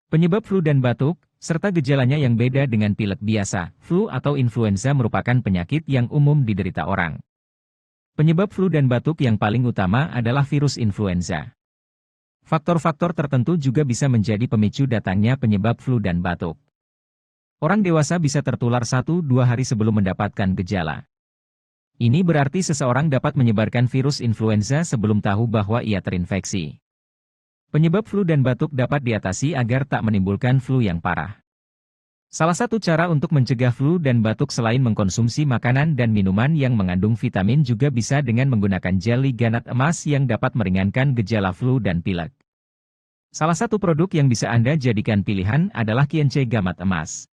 Penyebab flu dan batuk, serta gejalanya yang beda dengan pilek biasa, flu atau influenza merupakan penyakit yang umum diderita orang. Penyebab flu dan batuk yang paling utama adalah virus influenza. Faktor-faktor tertentu juga bisa menjadi pemicu datangnya penyebab flu dan batuk. Orang dewasa bisa tertular 1-2 hari sebelum mendapatkan gejala. Ini berarti seseorang dapat menyebarkan virus influenza sebelum tahu bahwa ia terinfeksi. Penyebab flu dan batuk dapat diatasi agar tak menimbulkan flu yang parah. Salah satu cara untuk mencegah flu dan batuk selain mengkonsumsi makanan dan minuman yang mengandung vitamin juga bisa dengan menggunakan jeli ganat emas yang dapat meringankan gejala flu dan pilek. Salah satu produk yang bisa Anda jadikan pilihan adalah Kience Gamat Emas.